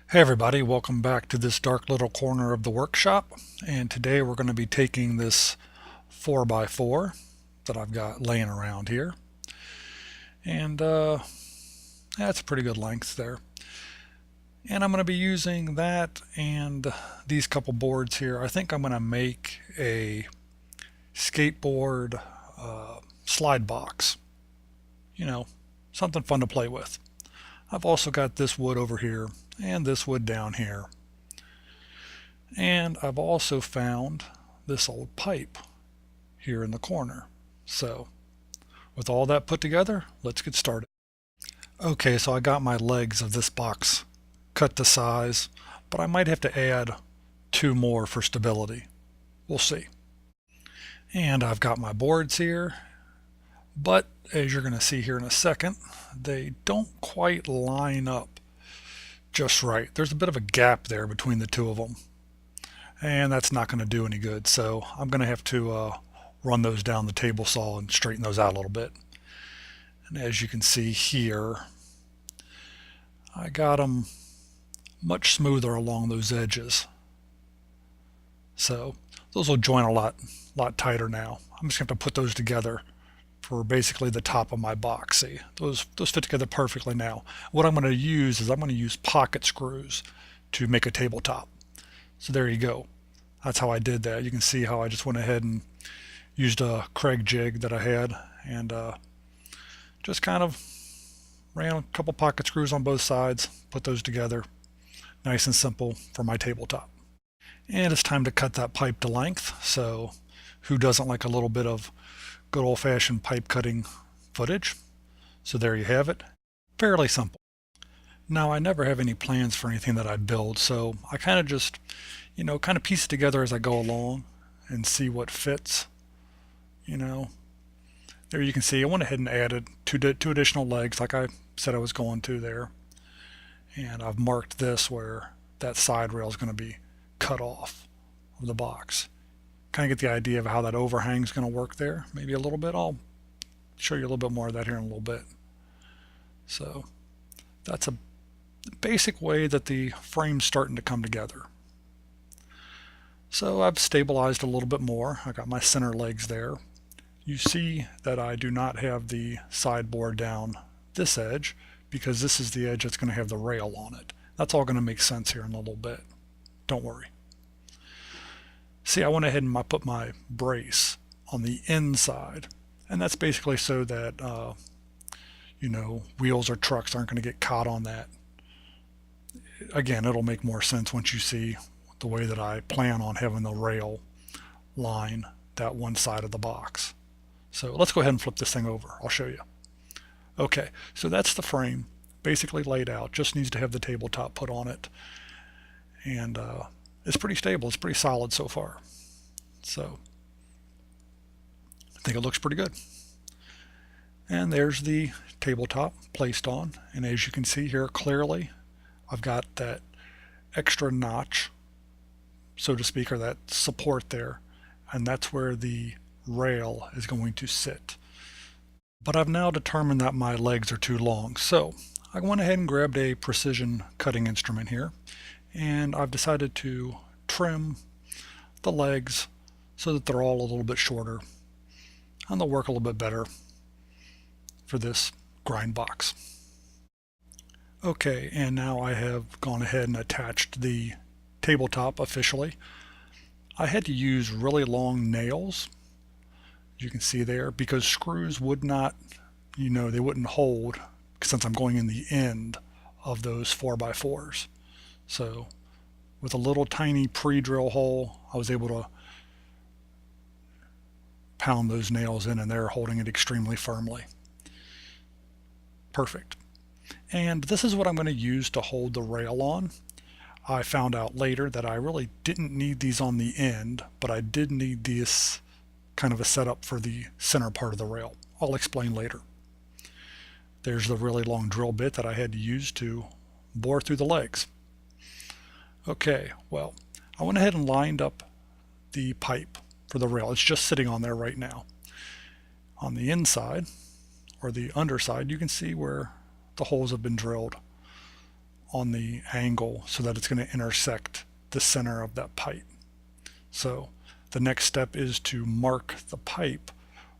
Hey everybody, welcome back to this dark little corner of the workshop. And today we're going to be taking this 4x4 that I've got laying around here. And that's a pretty good length there. And I'm going to be using that and these couple boards here. I think I'm going to make a skateboard slide box. You know, something fun to play with. I've also got this wood over here and this wood down here. And I've also found this old pipe here in the corner. So with all that put together, let's get started. Okay, so I got my legs of this box cut to size, but I might have to add two more for stability. We'll see. And I've got my boards here, but as you're going to see here in a second, they don't quite line up just right. There's a bit of a gap there between the two of them, and that's not going to do any good. So I'm going to have to run those down the table saw and straighten those out a little bit. And as you can see here, I got them much smoother along those edges. So those will join a lot tighter now. I'm just going to have to put those together for basically the top of my box. See, those fit together perfectly now. What I'm going to use is I'm going to use pocket screws to make a tabletop. So there you go. That's how I did that. You can see how I just went ahead and used a Kreg jig that I had and just kind of ran a couple pocket screws on both sides, put those together. Nice and simple for my tabletop. And it's time to cut that pipe to length. So who doesn't like a little bit of good old-fashioned pipe cutting footage? So there you have it. Fairly simple. Now I never have any plans for anything that I build, so I kind of just, kind of piece it together as I go along and see what fits. There you can see I went ahead and added two additional legs like I said I was going to there. And I've marked this where that side rail is going to be cut off of the box. Kind of get the idea of how that overhang is going to work there. Maybe a little bit. I'll show you a little bit more of that here in a little bit. So that's a basic way that the frame's starting to come together. So I've stabilized a little bit more. I got my center legs there. You see that I do not have the sideboard down this edge because this is the edge that's going to have the rail on it. That's all going to make sense here in a little bit. Don't worry. See, I went ahead and put my brace on the inside, and that's basically so that wheels or trucks aren't going to get caught on that. Again, it'll make more sense once you see the way that I plan on having the rail line that one side of the box. So let's go ahead and flip this thing over. I'll show you. Okay, so that's the frame basically laid out. Just needs to have the tabletop put on it. And it's pretty stable. It's pretty solid so far. So I think it looks pretty good. And there's the tabletop placed on. And as you can see here clearly, I've got that extra notch, so to speak, or that support there. And that's where the rail is going to sit. But I've now determined that my legs are too long. So I went ahead and grabbed a precision cutting instrument here. And I've decided to trim the legs so that they're all a little bit shorter. And they'll work a little bit better for this grind box. Okay, and now I have gone ahead and attached the tabletop officially. I had to use really long nails, as you can see there, because screws would not, they wouldn't hold since I'm going in the end of those 4x4s. So with a little tiny pre-drill hole, I was able to pound those nails in and there, holding it extremely firmly. Perfect. And this is what I'm going to use to hold the rail on. I found out later that I really didn't need these on the end, but I did need this kind of a setup for the center part of the rail. I'll explain later. There's the really long drill bit that I had to use to bore through the legs. Okay, well, I went ahead and lined up the pipe for the rail. It's just sitting on there right now. On the inside, or the underside, you can see where the holes have been drilled on the angle so that it's going to intersect the center of that pipe. So the next step is to mark the pipe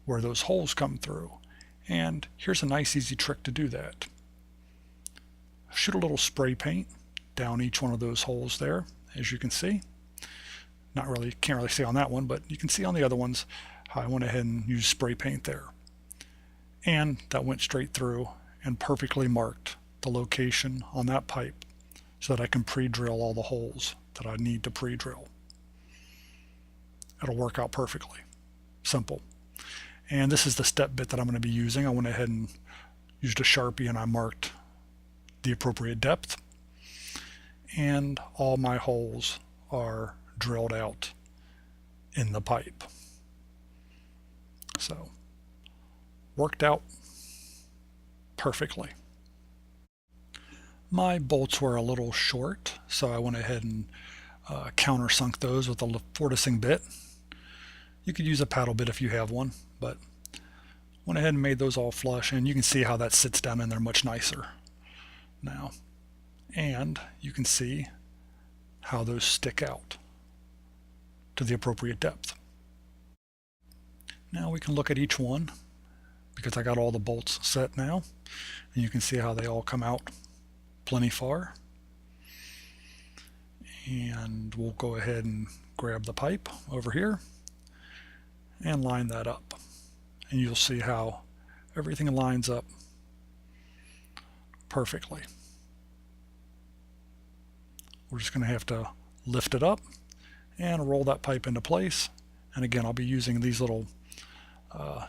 where those holes come through. And here's a nice easy trick to do that. Shoot a little spray paint down each one of those holes there, as you can see. Can't really see on that one, but you can see on the other ones how I went ahead and used spray paint there. And that went straight through and perfectly marked the location on that pipe so that I can pre-drill all the holes that I need to pre-drill. It'll work out perfectly. Simple. And this is the step bit that I'm going to be using. I went ahead and used a Sharpie and I marked the appropriate depth. And all my holes are drilled out in the pipe. So, worked out perfectly. My bolts were a little short, so I went ahead and countersunk those with a forticing bit. You could use a paddle bit if you have one, but went ahead and made those all flush, and you can see how that sits down in there much nicer now. And you can see how those stick out to the appropriate depth. Now we can look at each one because I got all the bolts set now, and you can see how they all come out plenty far. And we'll go ahead and grab the pipe over here and line that up, and you'll see how everything lines up perfectly. We're just going to have to lift it up and roll that pipe into place, and again I'll be using these little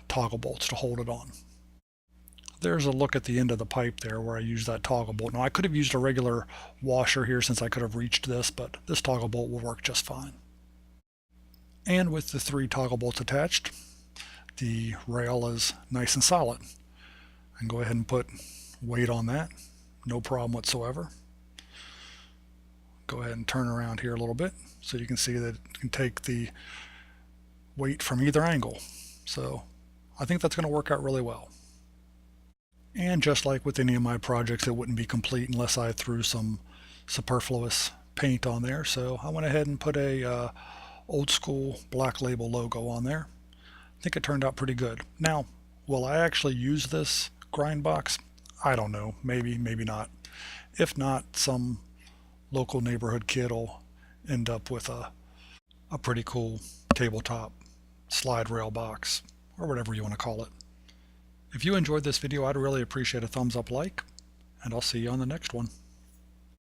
toggle bolts to hold it on. There's a look at the end of the pipe there where I used that toggle bolt. Now I could have used a regular washer here since I could have reached this, but this toggle bolt will work just fine. And with the 3 toggle bolts attached, the rail is nice and solid. I can go ahead and put weight on that, no problem whatsoever. Go ahead and turn around here a little bit so you can see that it can take the weight from either angle. So I think that's going to work out really well. And just like with any of my projects, it wouldn't be complete unless I threw some superfluous paint on there. So I went ahead and put a old school Black Label logo on there. I think it turned out pretty good. Now, will I actually use this grind box? I don't know. Maybe, maybe not. If not, some local neighborhood kid will end up with a pretty cool tabletop slide rail box, or whatever you want to call it. If you enjoyed this video, I'd really appreciate a thumbs up like, and I'll see you on the next one.